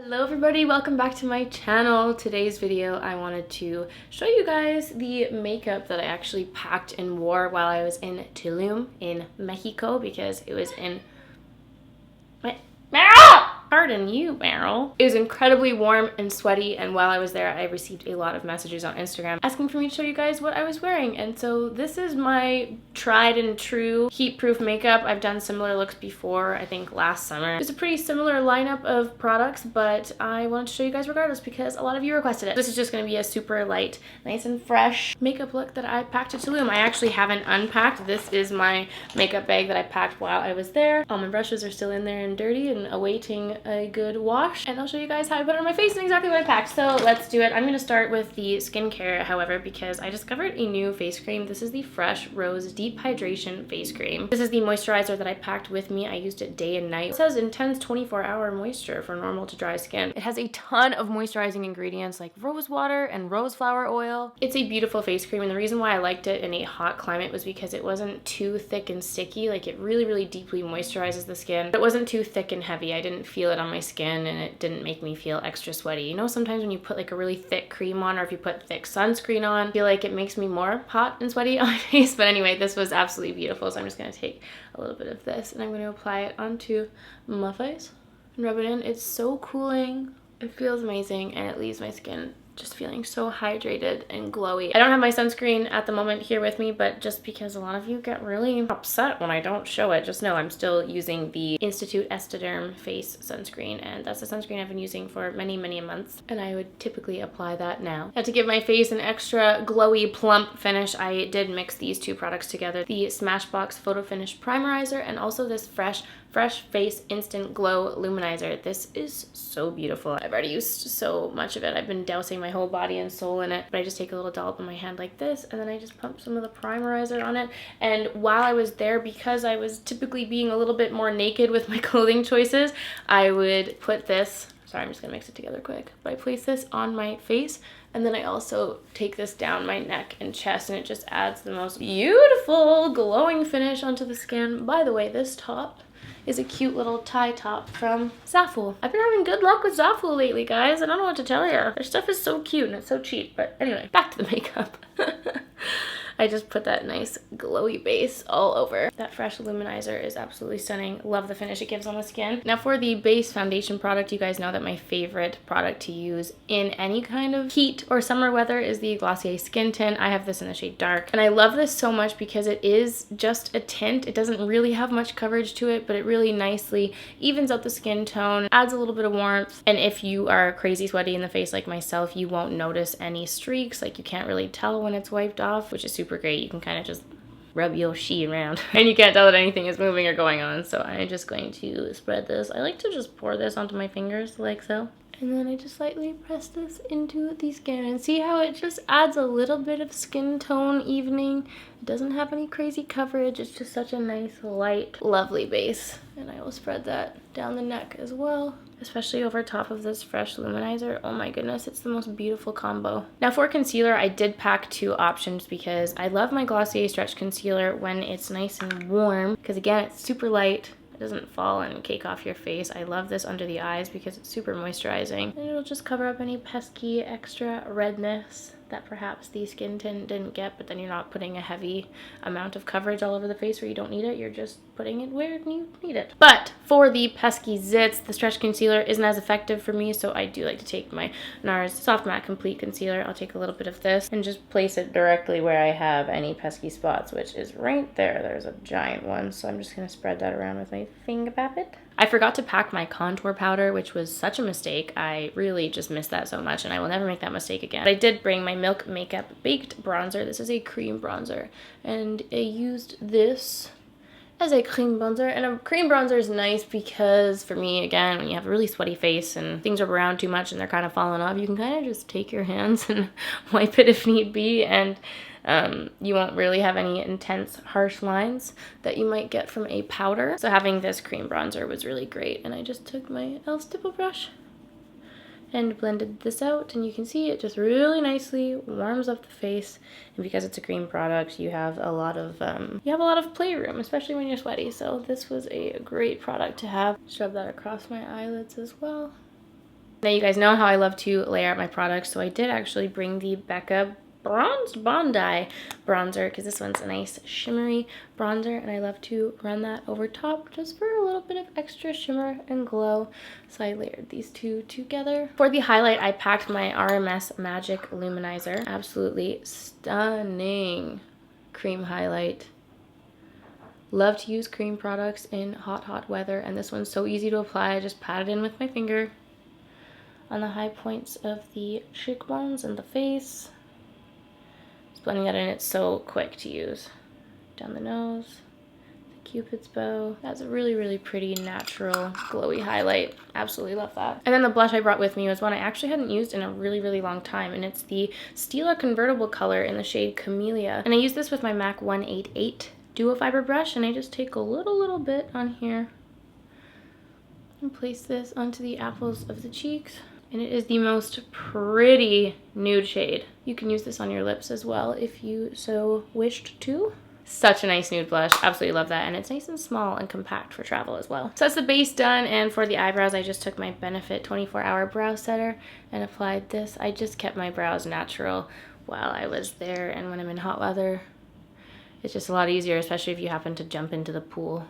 Hello everybody, welcome back to my channel. Today's video I wanted to show you guys the makeup that I actually packed and wore while I was in Tulum in Mexico because it was in Pardon you, Meryl. It was incredibly warm and sweaty, and while I was there, I received a lot of messages on Instagram asking for me to show you guys what I was wearing. And so this is my tried and true heat-proof makeup. I've done similar looks before, I think last summer. It's a pretty similar lineup of products, but I wanted to show you guys regardless because a lot of you requested it. This is just gonna be a super light, nice and fresh makeup look that I packed to Tulum. I actually haven't unpacked. This is my makeup bag that I packed while I was there. All my brushes are still in there and dirty and awaiting a good wash, and I'll show you guys how I put it on my face and exactly what I packed. So let's do it. I'm going to start with the skincare, however, because I discovered a new face cream. This is the Fresh Rose Deep Hydration Face Cream. This is the moisturizer that I packed with me. I used it day and night. It says intense 24-hour moisture for normal to dry skin. It has a ton of moisturizing ingredients like rose water and rose flower oil. It's a beautiful face cream, and the reason why I liked it in a hot climate was because it wasn't too thick and sticky. Like, it really deeply moisturizes the skin. It wasn't too thick and heavy. I didn't feel it on my skin, and it didn't make me feel extra sweaty. You know, sometimes when you put like a really thick cream on, or if you put thick sunscreen on, I feel like it makes me more hot and sweaty on my face. But anyway, this was absolutely beautiful, so I'm just going to take a little bit of this and I'm going to apply it onto my face and rub it in. It's so cooling, it feels amazing, and it leaves my skin just feeling so hydrated and glowy. I don't have my sunscreen at the moment here with me, but just because a lot of you get really upset when I don't show it, just know I'm still using the Institute Estederm face sunscreen, and that's the sunscreen I've been using for many months, and I would typically apply that now. To give my face an extra glowy, plump finish, I did mix these two products together, the Smashbox Photo Finish Primerizer and also this Freshface Instant Glow Luminizer. This is so beautiful. I've already used so much of it. I've been dousing my whole body and soul in it, but I just take a little dollop in my hand like this, and then I just pump some of the primerizer on it. And while I was there, because I was typically being a little bit more naked with my clothing choices, I would put this, sorry, I'm just gonna mix it together quick, but I place this on my face, and then I also take this down my neck and chest, and it just adds the most beautiful glowing finish onto the skin. By the way, this top is a cute little tie top from Zaful. I've been having good luck with Zaful lately, guys. I don't know what to tell you. Their stuff is so cute and it's so cheap. But anyway, back to the makeup. I just put that nice glowy base all over. That Fresh Luminizer is absolutely stunning. Love the finish it gives on the skin. Now for the base foundation product, you guys know that my favorite product to use in any kind of heat or summer weather is the Glossier Skin Tint. I have this in the shade Dark, and I love this so much because it is just a tint. It doesn't really have much coverage to it, but it really nicely evens out the skin tone, adds a little bit of warmth, and if you are crazy sweaty in the face like myself, you won't notice any streaks. Like, you can't really tell when it's wiped off, which is super great. You can kind of just rub your shit around and you can't tell that anything is moving or going on. So I'm just going to spread this. I like to just pour this onto my fingers like so. And then I just lightly press this into the skin, and see how it just adds a little bit of skin tone evening. It doesn't have any crazy coverage. It's just such a nice, light, lovely base. And I will spread that down the neck as well, especially over top of this Fresh Luminizer. Oh my goodness, it's the most beautiful combo. Now for concealer, I did pack two options because I love my Glossier Stretch Concealer when it's nice and warm, because again, it's super light. It doesn't fall and cake off your face. I love this under the eyes because it's super moisturizing, and it'll just cover up any pesky extra redness that perhaps the skin tint didn't get, but then you're not putting a heavy amount of coverage all over the face where you don't need it. You're just putting it where you need it. But for the pesky zits, the stretch concealer isn't as effective for me, so I do like to take my NARS Soft Matte Complete Concealer. I'll take a little bit of this and just place it directly where I have any pesky spots, which is right there. There's a giant one, so I'm just going to spread that around with my finger puppet. I forgot to pack my contour powder, which was such a mistake. I really just missed that so much, and I will never make that mistake again. But I did bring my Milk Makeup Baked Bronzer. This is a cream bronzer, and I used this as a cream bronzer. And a cream bronzer is nice because, for me, again, when you have a really sweaty face and things are around too much and they're kind of falling off, you can kind of just take your hands and wipe it if need be, and you won't really have any intense harsh lines that you might get from a powder. So having this cream bronzer was really great, and I just took my e.l.f. stipple brush and blended this out, and you can see it just really nicely warms up the face. And because it's a cream product, you have a lot of playroom, especially when you're sweaty. So this was a great product to have. Just rub that across my eyelids as well. Now you guys know how I love to layer out my products, so I did actually bring the Becca Bronzed Bondi bronzer because this one's a nice shimmery bronzer, and I love to run that over top just for a little bit of extra shimmer and glow. So I layered these two together. For the highlight, I packed my RMS Magic Luminizer. Absolutely stunning cream highlight. Love to use cream products in hot weather, and this one's so easy to apply. I just pat it in with my finger on the high points of the cheekbones and the face. Blending that in, it's so quick to use. Down the nose, the Cupid's bow. That's a really pretty, natural, glowy highlight. Absolutely love that. And then the blush I brought with me was one I actually hadn't used in a really long time, and it's the Stila Convertible color in the shade Camellia. And I use this with my MAC 188 Duo Fiber brush, and I just take a little bit on here and place this onto the apples of the cheeks. And it is the most pretty nude shade. You can use this on your lips as well if you so wished to. Such a nice nude blush. Absolutely love that. And it's nice and small and compact for travel as well. So that's the base done. And for the eyebrows, I just took my Benefit 24-hour brow setter and applied this. I just kept my brows natural while I was there. And when I'm in hot weather, it's just a lot easier, especially if you happen to jump into the pool.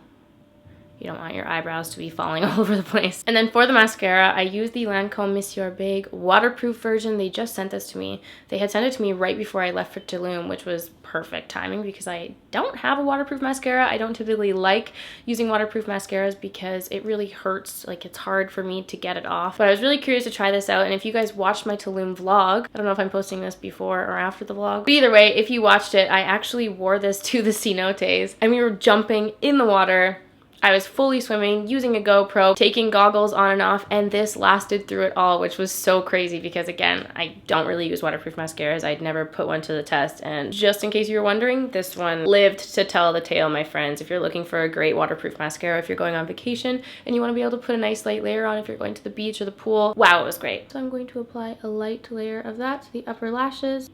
You don't want your eyebrows to be falling all over the place. And then for the mascara, I used the Lancome Monsieur Big waterproof version. They just sent this to me. They had sent it to me right before I left for Tulum, which was perfect timing because I don't have a waterproof mascara. I don't typically like using waterproof mascaras because it really hurts. Like, it's hard for me to get it off. But I was really curious to try this out. And if you guys watched my Tulum vlog, I don't know if I'm posting this before or after the vlog, but either way, if you watched it, I actually wore this to the cenotes and we were jumping in the water. I was fully swimming, using a GoPro, taking goggles on and off, and this lasted through it all, which was so crazy because, again, I don't really use waterproof mascaras. I'd never put one to the test, and just in case you were wondering, this one lived to tell the tale, my friends. If you're looking for a great waterproof mascara, if you're going on vacation and you want to be able to put a nice light layer on if you're going to the beach or the pool, wow, it was great. So I'm going to apply a light layer of that to the upper lashes.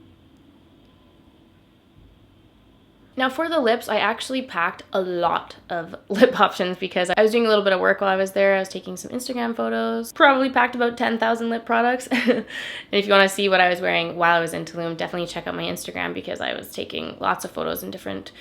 Now for the lips, I actually packed a lot of lip options because I was doing a little bit of work while I was there. I was taking some Instagram photos, probably packed about 10,000 lip products. And if you want to see what I was wearing while I was in Tulum, definitely check out my Instagram because I was taking lots of photos in different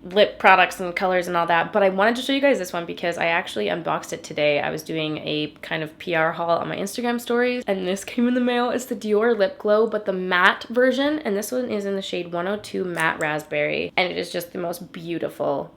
lip products and colors and all that. But I wanted to show you guys this one because I actually unboxed it today. I was doing a kind of PR haul on my Instagram stories and this came in the mail. It's the Dior Lip Glow, but the matte version, and this one is in the shade 102 Matte Raspberry, and it is just the most beautiful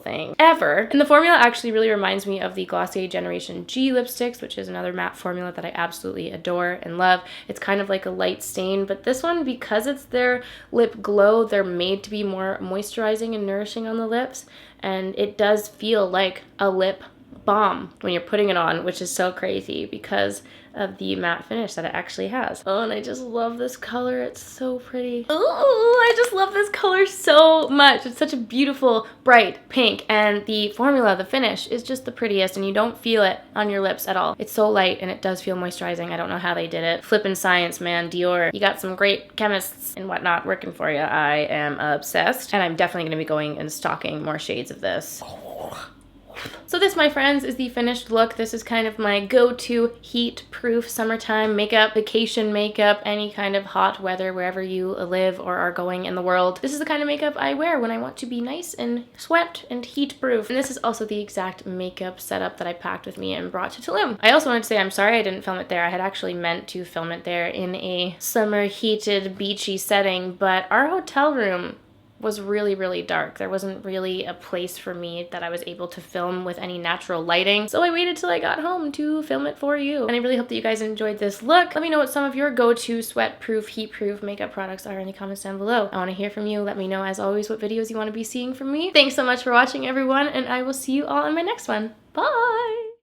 thing ever. And the formula actually really reminds me of the Glossier Generation G lipsticks, which is another matte formula that I absolutely adore and love. It's kind of like a light stain, but this one, because it's their lip glow, they're made to be more moisturizing and nourishing on the lips, and it does feel like a lip balm when you're putting it on, which is so crazy because of the matte finish that it actually has. Oh, and I just love this color. It's so pretty. Oh, I just love this color so much. It's such a beautiful, bright pink, and the formula, the finish, is just the prettiest, and you don't feel it on your lips at all. It's so light, and it does feel moisturizing. I don't know how they did it. Flippin' science, man. Dior, you got some great chemists and whatnot working for you. I am obsessed, and I'm definitely gonna be going and stocking more shades of this. So this, my friends, is the finished look. This is kind of my go-to heat-proof summertime makeup, vacation makeup, any kind of hot weather wherever you live or are going in the world. This is the kind of makeup I wear when I want to be nice and sweat and heat-proof. And this is also the exact makeup setup that I packed with me and brought to Tulum. I also wanted to say I'm sorry I didn't film it there. I had actually meant to film it there in a summer heated beachy setting, but our hotel room was really dark. There wasn't really a place for me that I was able to film with any natural lighting, so I waited till I got home to film it for you. And I really hope that you guys enjoyed this look. Let me know what some of your go-to sweat-proof, heat-proof makeup products are in the comments down below. I want to hear from you. Let me know, as always, what videos you want to be seeing from me. Thanks so much for watching, everyone, and I will see you all in my next one. Bye!